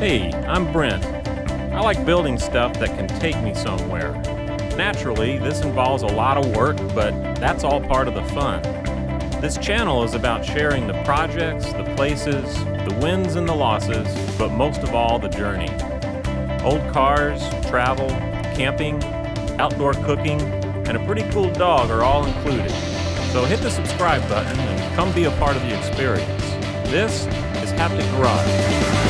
Hey, I'm Brent. I like building stuff that can take me somewhere. Naturally, this involves a lot of work, but that's all part of the fun. This channel is about sharing the projects, the places, the wins and the losses, but most of all, the journey. Old cars, travel, camping, outdoor cooking, and a pretty cool dog are all included. So hit the subscribe button and come be a part of the experience. This is Haptic Garage.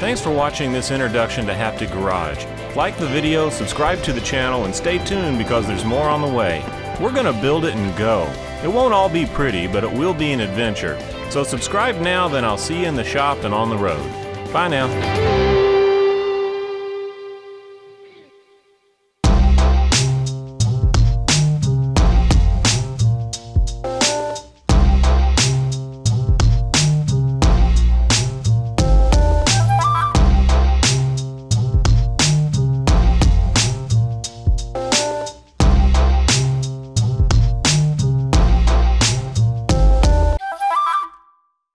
Thanks for watching this introduction to Haptic Garage. Like the video, subscribe to the channel, and stay tuned because there's more on the way. We're gonna build it and go. It won't all be pretty, but it will be an adventure. So subscribe now, then I'll see you in the shop and on the road. Bye now.